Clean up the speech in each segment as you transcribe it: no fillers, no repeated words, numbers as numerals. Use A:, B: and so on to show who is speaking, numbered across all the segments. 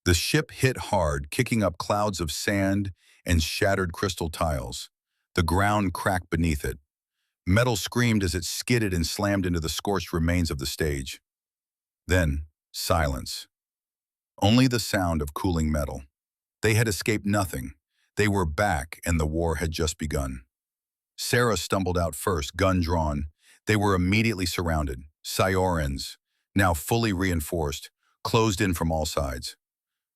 A: The ship hit hard, kicking up clouds of sand and shattered crystal tiles. The ground cracked beneath it. Metal screamed as it skidded and slammed into the scorched remains of the stage. Then, silence. Only the sound of cooling metal. They had escaped nothing. They were back, and the war had just begun. Sarah stumbled out first, gun drawn. They were immediately surrounded. Zaryans, now fully reinforced, closed in from all sides.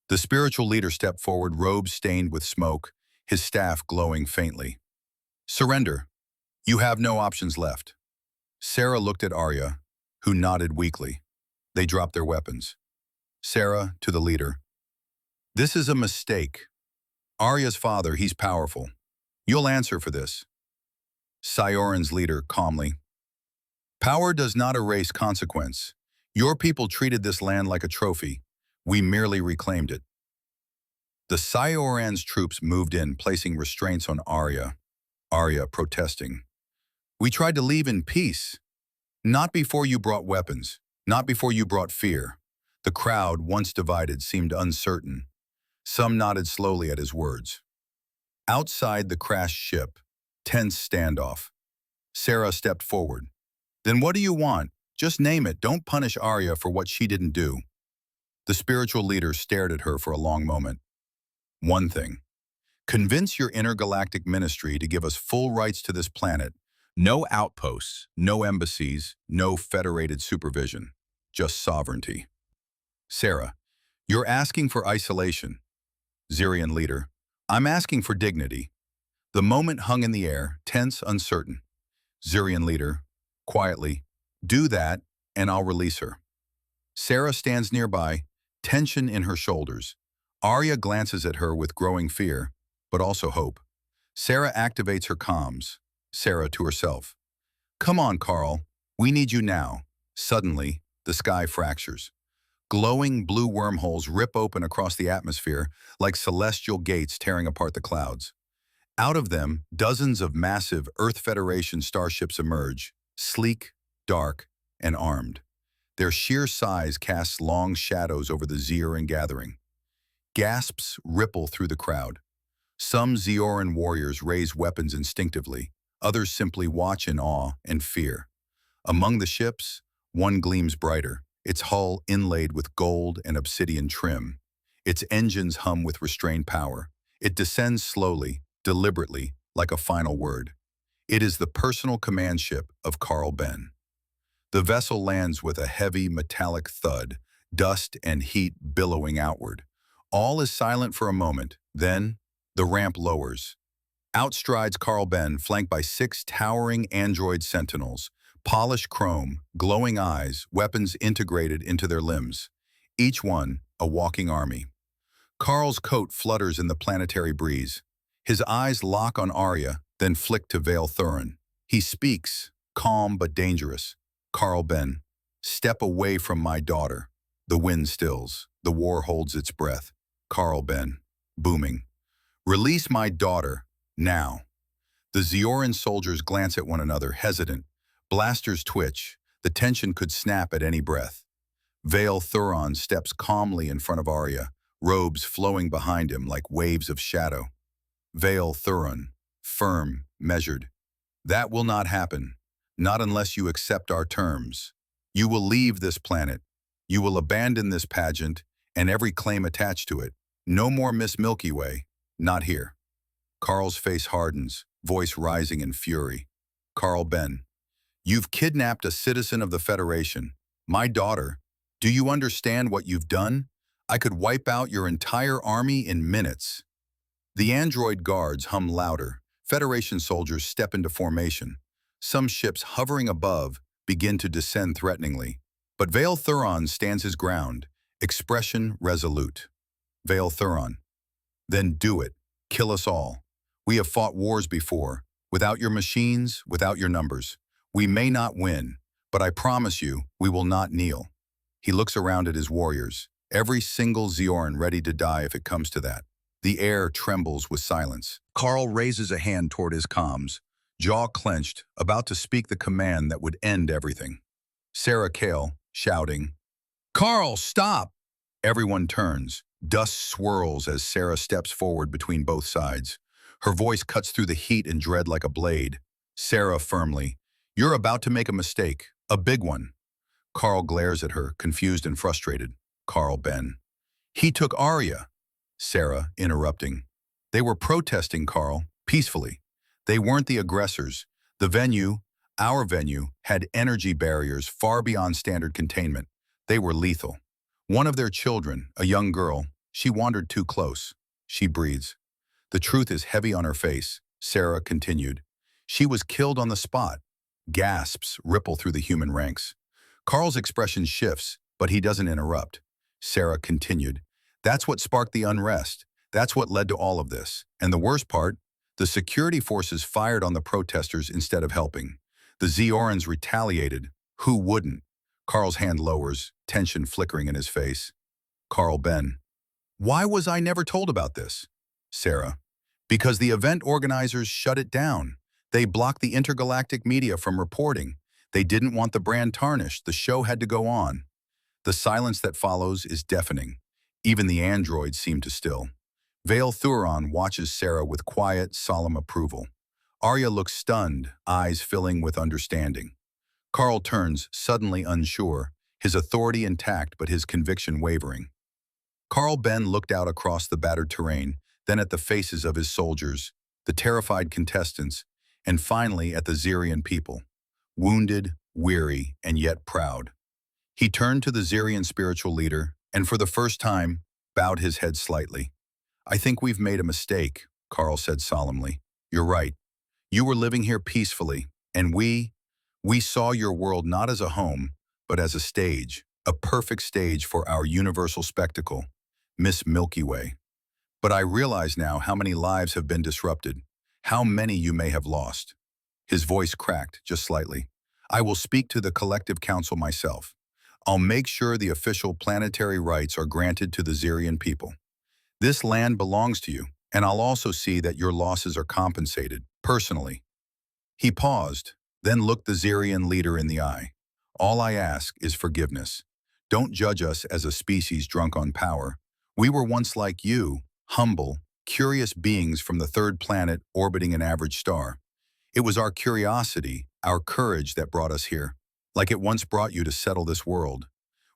A: The spiritual leader stepped forward, robes stained with smoke, his staff glowing faintly. "Surrender. You have no options left." Sarah looked at Arya, who nodded weakly. They dropped their weapons. Sarah, to the leader. "This is a mistake. Arya's father, he's powerful. You'll answer for this." Zaryan's leader, calmly. "Power does not erase consequence. Your people treated this land like a trophy. We merely reclaimed it." The Zaryans' troops moved in, placing restraints on Arya. Arya protesting. "We tried to leave in peace. Not before you brought weapons. Not before you brought fear." The crowd, once divided, seemed uncertain. Some nodded slowly at his words. Outside the crashed ship, tense standoff. Sarah stepped forward. "Then what do you want? Just name it. Don't punish Arya for what she didn't do." The spiritual leader stared at her for a long moment. "One thing. Convince your intergalactic ministry to give us full rights to this planet. No outposts, no embassies, no federated supervision. Just sovereignty." Sarah, "You're asking for isolation." Zaryan leader, "I'm asking for dignity." The moment hung in the air, tense, uncertain. Zaryan leader, quietly, "Do that, and I'll release her." Sarah stands nearby, tension in her shoulders. Arya glances at her with growing fear, but also hope. Sarah activates her comms. Sarah to herself. "Come on, Carl. We need you now." Suddenly, the sky fractures. Glowing blue wormholes rip open across the atmosphere like celestial gates tearing apart the clouds. Out of them, dozens of massive Earth Federation starships emerge, sleek, dark, and armed. Their sheer size casts long shadows over the Zaryan gathering. Gasps ripple through the crowd. Some Zaryan warriors raise weapons instinctively, others simply watch in awe and fear. Among the ships, one gleams brighter, its hull inlaid with gold and obsidian trim. Its engines hum with restrained power. It descends slowly, deliberately, like a final word. It is the personal command ship of Arya Ben. The vessel lands with a heavy metallic thud, dust and heat billowing outward. All is silent for a moment, then the ramp lowers. Out strides Arya Ben, flanked by 6 towering android sentinels, polished chrome, glowing eyes, weapons integrated into their limbs. Each one a walking army. Carl's coat flutters in the planetary breeze. His eyes lock on Arya, then flick to Vael Theron. He speaks, calm but dangerous. "Arya Ben, step away from my daughter." The wind stills. The war holds its breath. Arya Ben, booming. "Release my daughter, now." The Zaryan soldiers glance at one another, hesitant. Blasters twitch. The tension could snap at any breath. Vael Theron steps calmly in front of Arya, robes flowing behind him like waves of shadow. Vael Theron, firm, measured. "That will not happen. Not unless you accept our terms. You will leave this planet. You will abandon this pageant and every claim attached to it. No more Miss Milky Way. Not here." Carl's face hardens, voice rising in fury. "Arya Ben, you've kidnapped a citizen of the Federation. My daughter. Do you understand what you've done? I could wipe out your entire army in minutes." The android guards hum louder. Federation soldiers step into formation. Some ships hovering above begin to descend threateningly. But Vael Theron stands his ground, expression resolute. Vael Theron, "Then do it. Kill us all. We have fought wars before, without your machines, without your numbers. We may not win, but I promise you, we will not kneel." He looks around at his warriors, every single Zaryan ready to die if it comes to that. The air trembles with silence. Carl raises a hand toward his comms, jaw clenched, about to speak the command that would end everything. Sarah KAEL, shouting, "Carl, stop!" Everyone turns. Dust swirls as Sarah steps forward between both sides. Her voice cuts through the heat and dread like a blade. Sarah firmly, "You're about to make a mistake, a big one." Carl glares at her, confused and frustrated. Arya Ben. "He took Arya." Sarah, interrupting. "They were protesting, Carl, peacefully. They weren't the aggressors. The venue, our venue, had energy barriers far beyond standard containment. They were lethal. One of their children, a young girl, she wandered too close." She breathes. The truth is heavy on her face. Sarah continued. "She was killed on the spot." Gasps ripple through the human ranks. Carl's expression shifts, but he doesn't interrupt. Sarah continued. "That's what sparked the unrest. That's what led to all of this. And the worst part, the security forces fired on the protesters instead of helping. The Zaryans retaliated. Who wouldn't?" Carl's hand lowers, tension flickering in his face. Arya Ben. "Why was I never told about this?" Sarah. "Because the event organizers shut it down. They blocked the intergalactic media from reporting. They didn't want the brand tarnished. The show had to go on." The silence that follows is deafening. Even the androids seem to still. Vael Theron watches Sarah with quiet, solemn approval. Arya looks stunned, eyes filling with understanding. Carl turns, suddenly unsure, his authority intact but his conviction wavering. Arya Ben looked out across the battered terrain, then at the faces of his soldiers, the terrified contestants, and finally at the Zaryan people. Wounded, weary, and yet proud. He turned to the Zaryan spiritual leader, and for the first time, bowed his head slightly. "I think we've made a mistake," Carl said solemnly. "You're right. You were living here peacefully, and we saw your world not as a home, but as a stage, a perfect stage for our universal spectacle, Miss Milky Way. But I realize now how many lives have been disrupted, how many you may have lost." His voice cracked just slightly. "I will speak to the collective council myself. I'll make sure the official planetary rights are granted to the Zaryan people. This land belongs to you, and I'll also see that your losses are compensated, personally." He paused, then looked the Zaryan leader in the eye. "All I ask is forgiveness. Don't judge us as a species drunk on power. We were once like you, humble, curious beings from the third planet orbiting an average star. It was our curiosity, our courage that brought us here, like it once brought you to settle this world.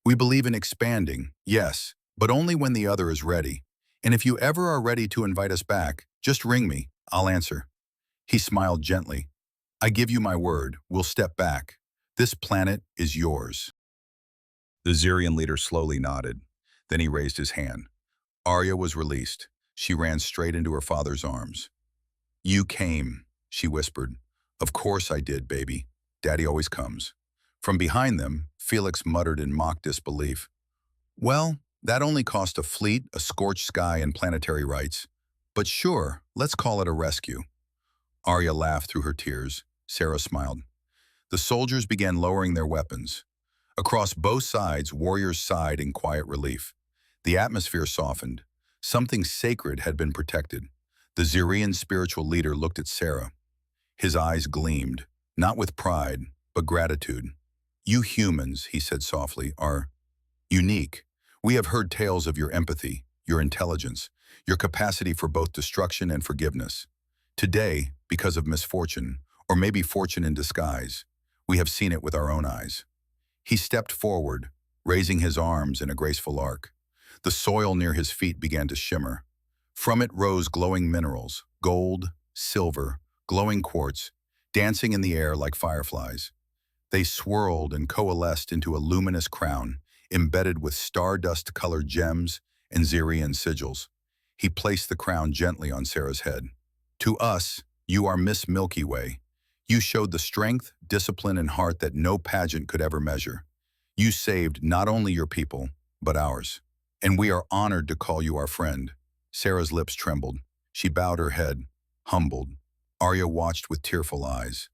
A: We believe in expanding, yes, but only when the other is ready. And if you ever are ready to invite us back, just ring me, I'll answer." He smiled gently. "I give you my word, we'll step back. This planet is yours." The Zaryan leader slowly nodded. Then he raised his hand. Arya was released. She ran straight into her father's arms. "You came," she whispered. "Of course I did, baby. Daddy always comes." From behind them, Felix muttered in mock disbelief. "Well, that only cost a fleet, a scorched sky, and planetary rights. But sure, let's call it a rescue." Arya laughed through her tears. Sarah smiled. The soldiers began lowering their weapons. Across both sides, warriors sighed in quiet relief. The atmosphere softened. Something sacred had been protected. The Zaryan spiritual leader looked at Sarah. His eyes gleamed, not with pride, but gratitude. "You humans," he said softly, "are unique. We have heard tales of your empathy, your intelligence, your capacity for both destruction and forgiveness. Today, because of misfortune, or maybe fortune in disguise, we have seen it with our own eyes." He stepped forward, raising his arms in a graceful arc. The soil near his feet began to shimmer. From it rose glowing minerals, gold, silver, glowing quartz, dancing in the air like fireflies. They swirled and coalesced into a luminous crown, embedded with stardust-colored gems and Zaryan sigils. He placed the crown gently on Sarah's head. "To us, you are Miss Milky Way. You showed the strength, discipline, and heart that no pageant could ever measure. You saved not only your people, but ours. And we are honored to call you our friend." Sarah's lips trembled. She bowed her head, humbled. Arya watched with tearful eyes.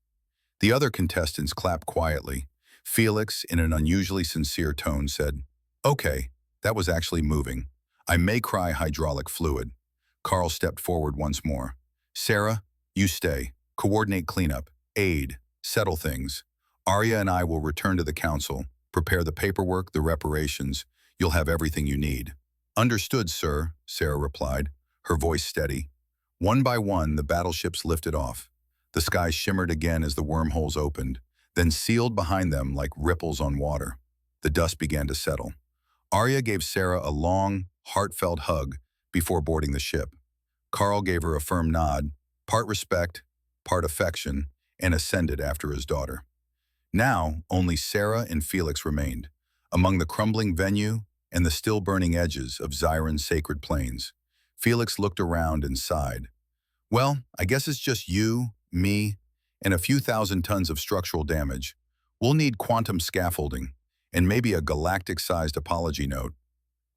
A: The other contestants clapped quietly. Felix, in an unusually sincere tone, said, "Okay, that was actually moving. I may cry hydraulic fluid." Carl stepped forward once more. "Sarah, you stay. Coordinate cleanup, aid, settle things. Arya and I will return to the council, prepare the paperwork, the reparations. You'll have everything you need." Understood, sir, Sarah replied, her voice steady. One by one, the battleships lifted off. The sky shimmered again as the wormholes opened, then sealed behind them like ripples on water. The dust began to settle. Arya gave Sarah a long, heartfelt hug before boarding the ship. Carl gave her a firm nod, part respect, part affection, and ascended after his daughter. Now, only Sarah and Felix remained, among the crumbling venue and the still-burning edges of Zaryan's sacred plains. Felix looked around and sighed. Well, I guess it's just you, me, and a few thousand tons of structural damage. We'll need quantum scaffolding, and maybe a galactic-sized apology note.